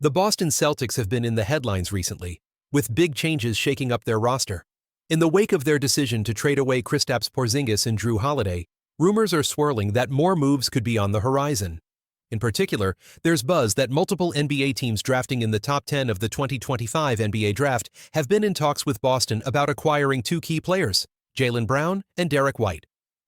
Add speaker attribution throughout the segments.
Speaker 1: The Boston Celtics have been in the headlines recently, with big changes shaking up their roster. In the wake of their decision to trade away Kristaps Porzingis and Jrue Holiday, rumors are swirling that more moves could be on the horizon. In particular, there's buzz that multiple NBA teams drafting in the top 10 of the 2025 NBA draft have been in talks with Boston about acquiring two key players, Jaylen Brown and Derrick White.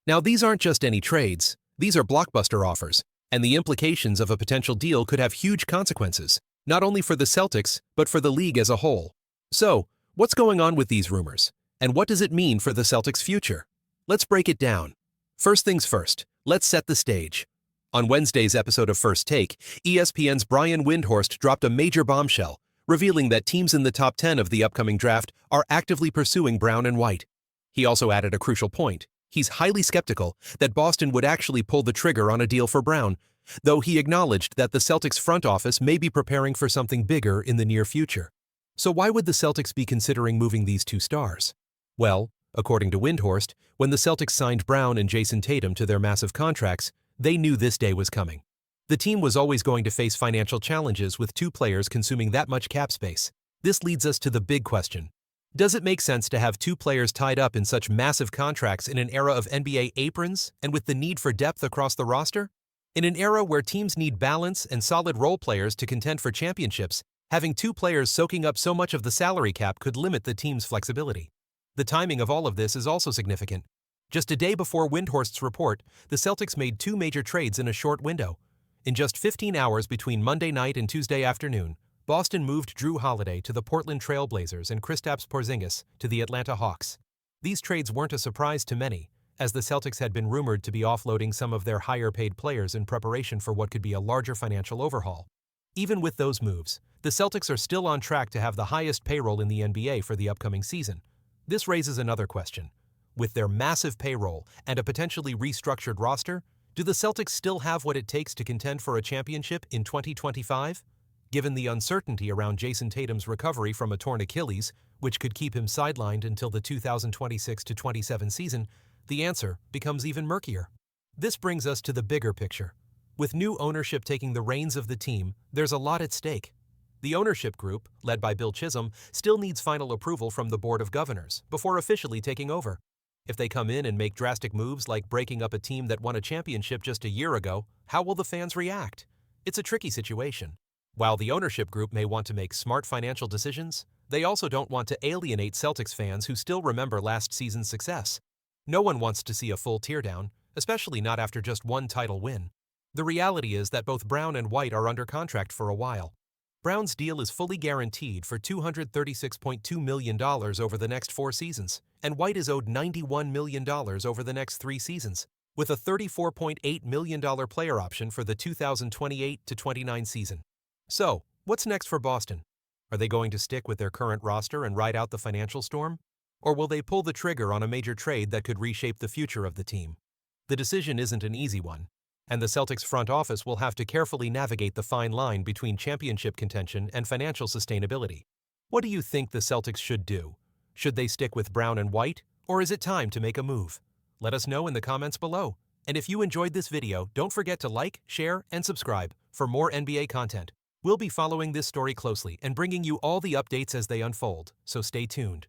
Speaker 1: Now, these aren't just any trades, these are blockbuster offers, and the implications of a potential deal could have huge consequences, not only for the Celtics, but for the league as a whole. So, what's going on with these rumors? And what does it mean for the Celtics' future? Let's break it down. First things first, let's set the stage. On Wednesday's episode of First Take, ESPN's Brian Windhorst dropped a major bombshell, revealing that teams in the top 10 of the upcoming draft are actively pursuing Brown and White. He also added a crucial point. He's highly skeptical that Boston would actually pull the trigger on a deal for Brown, though he acknowledged that the Celtics' front office may be preparing for something bigger in the near future. So why would the Celtics be considering moving these two stars? Well, according to Windhorst, when the Celtics signed Brown and Jayson Tatum to their massive contracts, they knew this day was coming. The team was always going to face financial challenges with two players consuming that much cap space. This leads us to the big question. Does it make sense to have two players tied up in such massive contracts in an era of NBA aprons and with the need for depth across the roster? In an era where teams need balance and solid role players to contend for championships, having two players soaking up so much of the salary cap could limit the team's flexibility. The timing of all of this is also significant. Just a day before Windhorst's report, the Celtics made two major trades in a short window. In just 15 hours between Monday night and Tuesday afternoon, Boston moved Jrue Holiday to the Portland Trail Blazers and Kristaps Porzingis to the Atlanta Hawks. These trades weren't a surprise to many, as the Celtics had been rumored to be offloading some of their higher-paid players in preparation for what could be a larger financial overhaul. Even with those moves, the Celtics are still on track to have the highest payroll in the NBA for the upcoming season. This raises another question. With their massive payroll and a potentially restructured roster, do the Celtics still have what it takes to contend for a championship in 2025? Given the uncertainty around Jayson Tatum's recovery from a torn Achilles, which could keep him sidelined until the 2026-27 season, the answer becomes even murkier. This brings us to the bigger picture. With new ownership taking the reins of the team, there's a lot at stake. The ownership group, led by Bill Chisholm, still needs final approval from the Board of Governors before officially taking over. If they come in and make drastic moves like breaking up a team that won a championship just a year ago, how will the fans react? It's a tricky situation. While the ownership group may want to make smart financial decisions, they also don't want to alienate Celtics fans who still remember last season's success. No one wants to see a full teardown, especially not after just one title win. The reality is that both Brown and White are under contract for a while. Brown's deal is fully guaranteed for $236.2 million over the next 4 seasons, and White is owed $91 million over the next 3 seasons, with a $34.8 million player option for the 2028-29 season. So, what's next for Boston? Are they going to stick with their current roster and ride out the financial storm? Or will they pull the trigger on a major trade that could reshape the future of the team? The decision isn't an easy one, and the Celtics front office will have to carefully navigate the fine line between championship contention and financial sustainability. What do you think the Celtics should do? Should they stick with Brown and White, or is it time to make a move? Let us know in the comments below. And if you enjoyed this video, don't forget to like, share, and subscribe for more NBA content. We'll be following this story closely and bringing you all the updates as they unfold, so stay tuned.